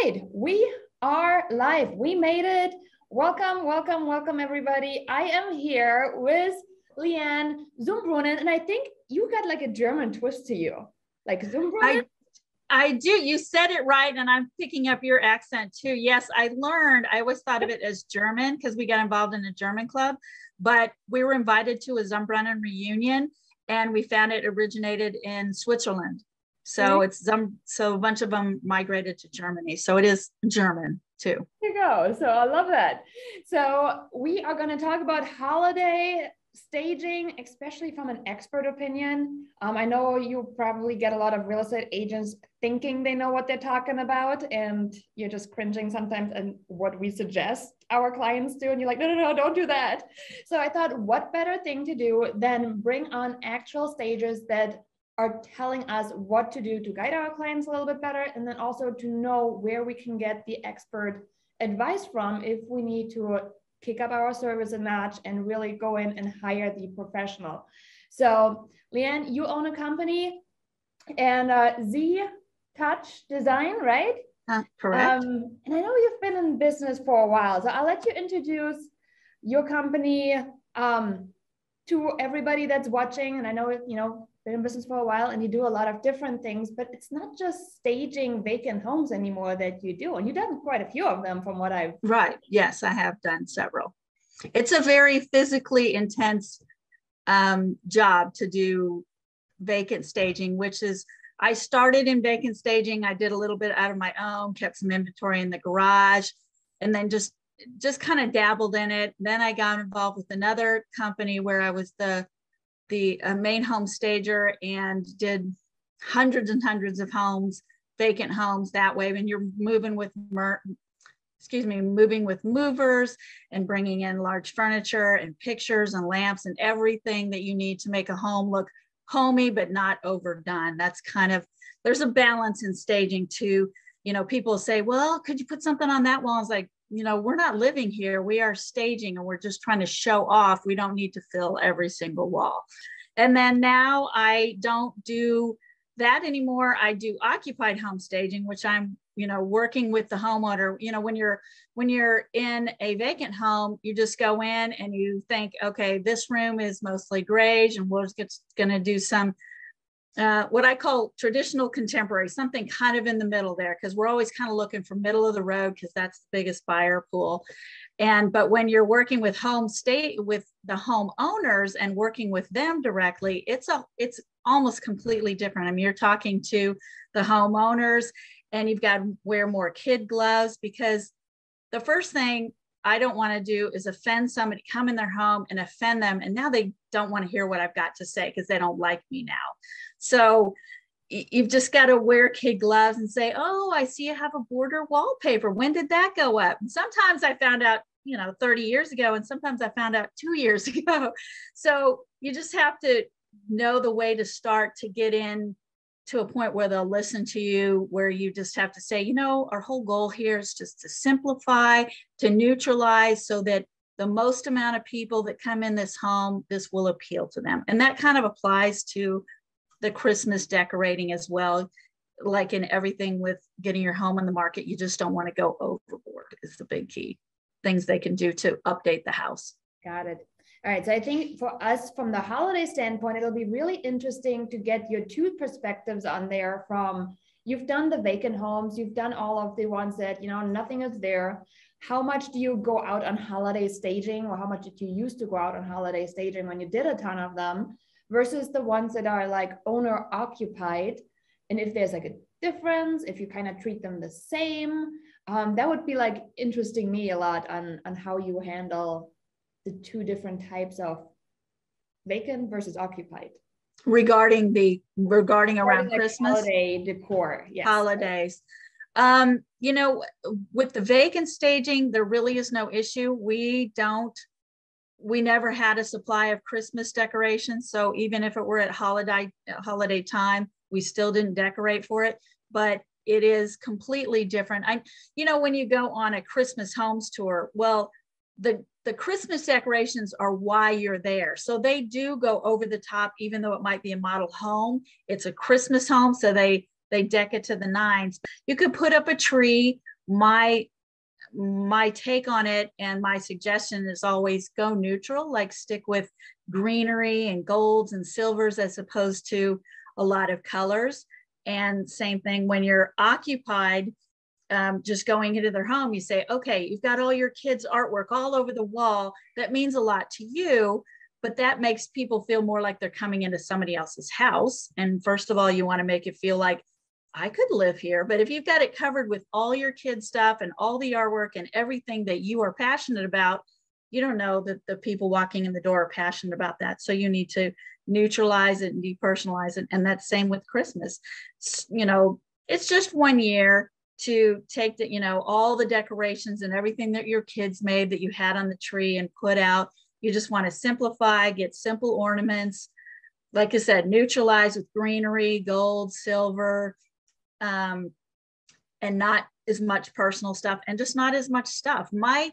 right, we are live. We made it. Welcome, welcome, welcome, everybody. I am here with Leanne Zumbrunnen, and I think you got like a German twist to you, like Zumbrunnen. I do. You said it right, and I'm picking up your accent too. Yes, I always thought of it as German because we got involved in a German club, but we were invited to a Zumbrunnen reunion, and we found it originated in Switzerland. So so a bunch of them migrated to Germany. So it is German too. There you go. So I love that. So we are going to talk about holiday staging, especially from an expert opinion. I know you probably get a lot of real estate agents thinking they know what they're talking about, and you're just cringing sometimes and what we suggest our clients do. And you're like, no, no, no, don't do that. So I thought, what better thing to do than bring on actual stagers that are telling us what to do to guide our clients a little bit better, and then also to know where we can get the expert advice from if we need to kick up our service a notch and really go in and hire the professional. So Leanne, you own a company and Z Touch Design, right? Correct. And I know you've been in business for a while, so I'll let you introduce your company to everybody that's watching. And I know, been in business for a while and you do a lot of different things, but it's not just staging vacant homes anymore that you do. And you've done quite a few of them from what I've... Right. Yes, I have done several. It's a very physically intense job to do vacant staging, which is, I started in vacant staging. I did a little bit out of my own, kept some inventory in the garage, and then just kind of dabbled in it. Then I got involved with another company where I was the main home stager and did hundreds and hundreds of homes, vacant homes that way. And you're moving with movers and bringing in large furniture and pictures and lamps and everything that you need to make a home look homey, but not overdone. That's kind of, there's a balance in staging too. People say, well, could you put something on that wall? I was like, we're not living here. We are staging and we're just trying to show off. We don't need to fill every single wall. And then now I don't do that anymore. I do occupied home staging, which I'm, working with the homeowner. When you're in a vacant home, you just go in and you think, okay, this room is mostly grayish and we're just going to do some what I call traditional contemporary, something kind of in the middle there, because we're always kind of looking for middle of the road because that's the biggest buyer pool. But when you're working with with the homeowners and working with them directly, it's almost completely different. I mean, you're talking to the homeowners and you've got to wear more kid gloves, because the first thing I don't want to do is offend somebody, come in their home and offend them. And now they don't want to hear what I've got to say because they don't like me now. So you've just got to wear kid gloves and say, oh, I see you have a border wallpaper. When did that go up? And sometimes I found out, 30 years ago, and sometimes I found out 2 years ago. So you just have to know the way to start to get in to a point where they'll listen to you, where you just have to say, our whole goal here is just to simplify, to neutralize, so that the most amount of people that come in this home, this will appeal to them. And that kind of applies to the Christmas decorating as well. Like in everything with getting your home on the market, you just don't want to go overboard is the big key. Things they can do to update the house. Got it. All right. So I think for us, from the holiday standpoint, it'll be really interesting to get your two perspectives on there. From, you've done the vacant homes, you've done all of the ones that, nothing is there. How much do you go out on holiday staging, or how much did you used to go out on holiday staging when you did a ton of them, versus the ones that are like owner occupied? And if there's like a difference, if you kind of treat them the same, that would be like interesting me a lot on how you handle the two different types of vacant versus occupied. Regarding around like Christmas, holiday decor, yes. Holidays. With the vacant staging, there really is no issue. We never had a supply of Christmas decorations. So even if it were at holiday time, we still didn't decorate for it, but it is completely different. When you go on a Christmas homes tour, well, the Christmas decorations are why you're there. So they do go over the top, even though it might be a model home. It's a Christmas home. So they they deck it to the nines. You could put up a tree. My take on it and my suggestion is always go neutral, like stick with greenery and golds and silvers as opposed to a lot of colors. And same thing when you're occupied, just going into their home, you say, okay, you've got all your kids' artwork all over the wall. That means a lot to you, but that makes people feel more like they're coming into somebody else's house. And first of all, you want to make it feel like I could live here. But if you've got it covered with all your kids' stuff and all the artwork and everything that you are passionate about, you don't know that the people walking in the door are passionate about that. So you need to neutralize it and depersonalize it. And that's same with Christmas. It's just 1 year to take all the decorations and everything that your kids made that you had on the tree and put out. You just want to simplify, get simple ornaments. Like I said, neutralize with greenery, gold, silver, and not as much personal stuff and just not as much stuff. My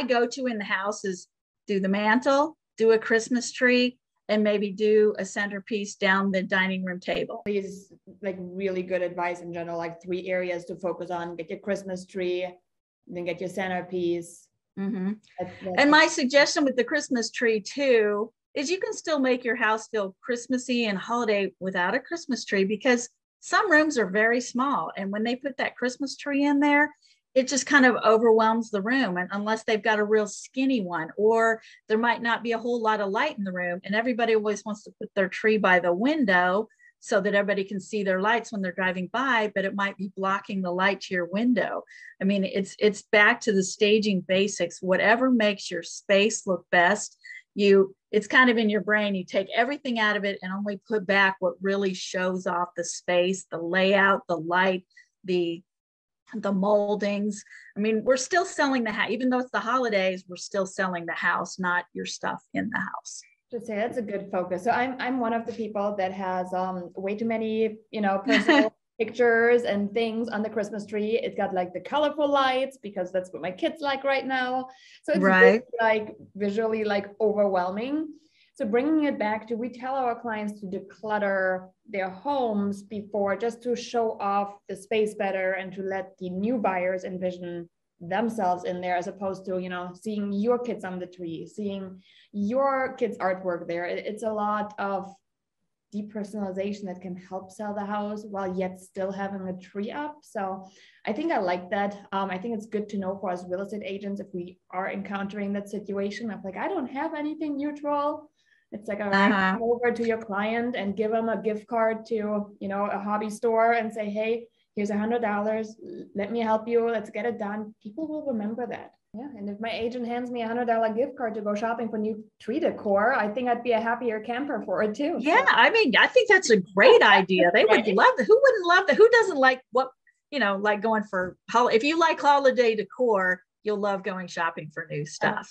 go-to in the house is do the mantle, do a Christmas tree, and maybe do a centerpiece down the dining room table. These like really good advice in general, like 3 areas to focus on: get your Christmas tree, then get your centerpiece. Mm-hmm. And my suggestion with the Christmas tree too is you can still make your house feel Christmassy and holiday without a Christmas tree, because some rooms are very small. And when they put that Christmas tree in there, it just kind of overwhelms the room. And unless they've got a real skinny one, or there might not be a whole lot of light in the room, and everybody always wants to put their tree by the window so that everybody can see their lights when they're driving by, but it might be blocking the light to your window. I mean, it's back to the staging basics. Whatever makes your space look best, it's kind of in your brain. You take everything out of it and only put back what really shows off the space, the layout, the light, the moldings. I mean, we're still selling the house, even though it's the holidays, we're still selling the house, not your stuff in the house. To say that's a good focus. So I'm one of the people that has way too many, personal pictures and things on the Christmas tree. It's got like the colorful lights because that's what my kids like right now. So it's right. really, like visually like overwhelming. So bringing it back to, we tell our clients to declutter their homes before, just to show off the space better and to let the new buyers envision themselves in there, as opposed to, seeing your kids on the tree, seeing your kids' artwork there. It's a lot of depersonalization that can help sell the house while yet still having a tree up. So I think I like that. I think it's good to know for us real estate agents, if we are encountering that situation of like, I don't have anything neutral. It's like, all right, come over to your client and give them a gift card to, a hobby store and say, hey, here's $100. Let me help you. Let's get it done. People will remember that. Yeah. And if my agent hands me $100 gift card to go shopping for new tree decor, I think I'd be a happier camper for it too. Yeah. So. I mean, I think that's a great idea. They would love that. Who wouldn't love that? Who doesn't like like going for, if you like holiday decor, you'll love going shopping for new stuff.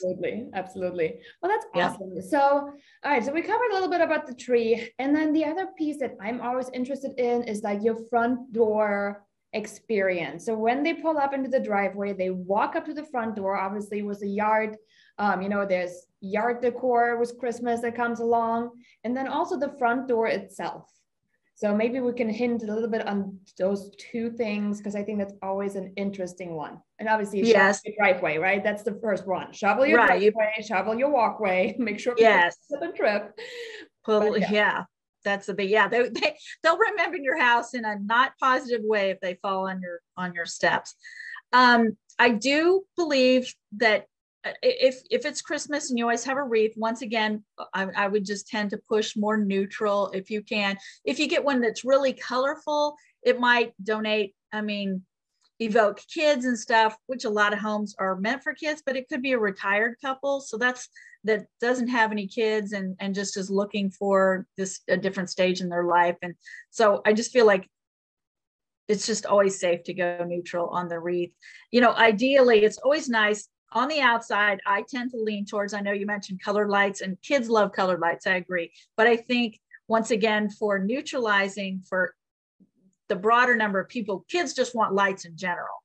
Absolutely. Well, that's awesome. Yeah. So, all right. So we covered a little bit about the tree. And then the other piece that I'm always interested in is like your front door experience. So when they pull up into the driveway, they walk up to the front door, obviously with a yard, there's yard decor with Christmas that comes along, and then also the front door itself. So maybe we can hint a little bit on those 2 things, because I think that's always an interesting one. And obviously, shovel your driveway, right? That's the first one. Shovel your driveway, shovel your walkway, make sure people slip and trip. That's a big, they'll remember your house in a not positive way if they fall on your steps. I do believe that if it's Christmas and you always have a wreath, once again, I would just tend to push more neutral if you can. If you get one that's really colorful, it might evoke kids and stuff, which a lot of homes are meant for kids, but it could be a retired couple. So that doesn't have any kids and just is looking for a different stage in their life. And so I just feel like it's just always safe to go neutral on the wreath. Ideally, it's always nice. On the outside, I tend to lean towards, I know you mentioned colored lights, and kids love colored lights, I agree. But I think, once again, for neutralizing for the broader number of people, kids just want lights in general.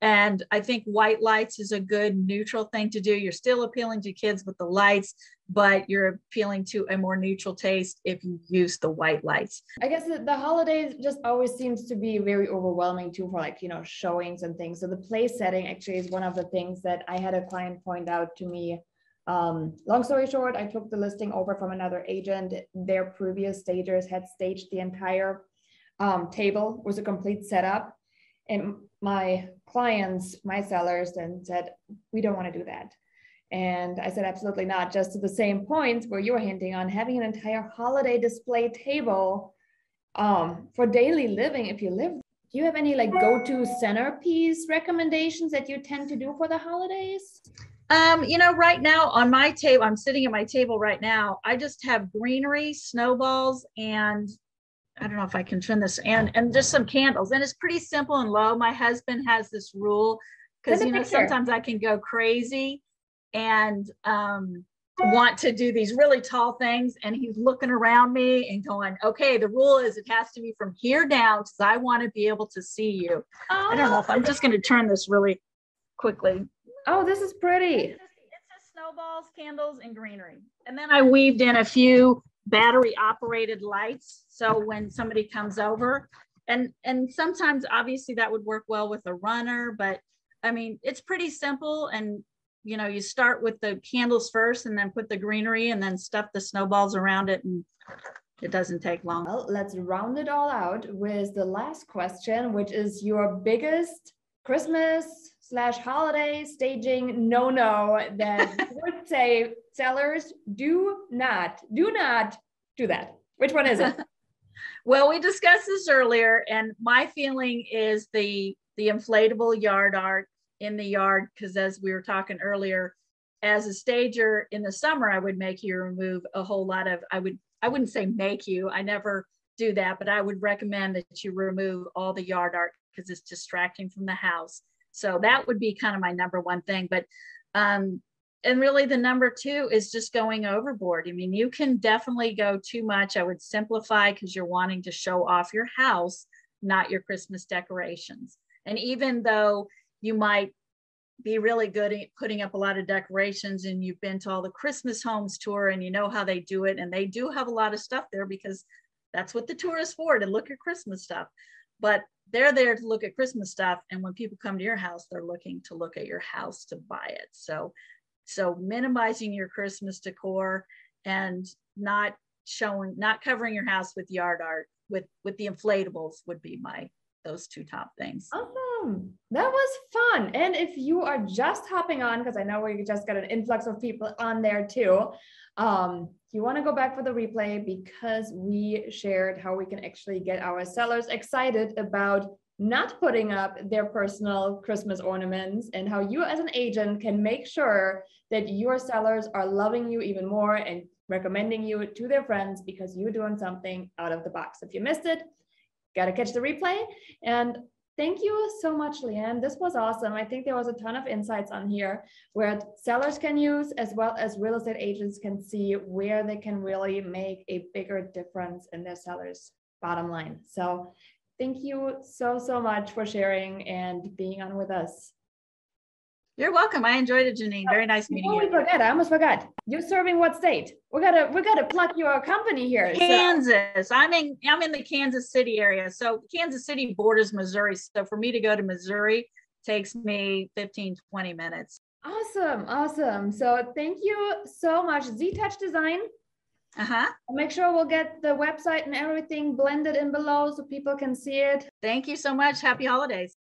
And I think white lights is a good neutral thing to do. You're still appealing to kids with the lights, but you're appealing to a more neutral taste if you use the white lights. I guess the holidays just always seems to be very overwhelming too for like, showings and things. So the place setting actually is one of the things that I had a client point out to me. Long story short, I took the listing over from another agent. Their previous stagers had staged the entire table, was a complete setup. And my clients, my sellers then said, we don't want to do that. And I said, absolutely not. Just to the same point where you were hinting on having an entire holiday display table for daily living. If you live, do you have any like go-to centerpiece recommendations that you tend to do for the holidays? Right now on my table, I'm sitting at my table right now. I just have greenery, snowballs, and I don't know if I can trim this, and just some candles. And it's pretty simple and low. My husband has this rule because, sometimes I can go crazy and want to do these really tall things. And he's looking around me and going, okay, the rule is it has to be from here down because I want to be able to see you. I don't know if I'm just going to turn this really quickly. Oh, this is pretty. It's just snowballs, candles, and greenery. And then I weaved in a few battery operated lights. So when somebody comes over, and sometimes obviously that would work well with a runner, but I mean, it's pretty simple. And, you start with the candles first and then put the greenery and then stuff the snowballs around it. And it doesn't take long. Well, let's round it all out with the last question, which is your biggest Christmas/holiday staging no that would say sellers do not do that. Which one is it? Well, we discussed this earlier, and my feeling is the inflatable yard art in the yard, because as we were talking earlier, as a stager in the summer, I would make you remove a whole lot of, I wouldn't say make you, I never do that, but I would recommend that you remove all the yard art because it's distracting from the house. So that would be kind of my number one thing. But and really the number two is just going overboard. I mean, you can definitely go too much. I would simplify because you're wanting to show off your house, not your Christmas decorations. And even though you might be really good at putting up a lot of decorations and you've been to all the Christmas homes tour and you know how they do it, and they do have a lot of stuff there because that's what the tour is for, to look at Christmas stuff. But they're there to look at Christmas stuff. And when people come to your house, they're looking to look at your house to buy it. So minimizing your Christmas decor and not covering your house with yard art with the inflatables would be those two top things. Awesome. That was fun. And if you are just hopping on, because I know we just got an influx of people on there too, you want to go back for the replay because we shared how we can actually get our sellers excited about not putting up their personal Christmas ornaments, and how you as an agent can make sure that your sellers are loving you even more and recommending you to their friends because you're doing something out of the box. If you missed it, got to catch the replay. And thank you so much, Leanne. This was awesome. I think there was a ton of insights on here where sellers can use, as well as real estate agents can see where they can really make a bigger difference in their sellers' bottom line. So thank you so much for sharing and being on with us. You're welcome. I enjoyed it, Janine. Very nice meeting you. I almost forgot. You're serving what state? We gotta plug your company here. Kansas. So. I'm in the Kansas City area. So Kansas City borders Missouri. So for me to go to Missouri takes me 15, 20 minutes. Awesome. So thank you so much. Z-Touch Design. I'll make sure we'll get the website and everything blended in below so people can see it. Thank you so much. Happy holidays.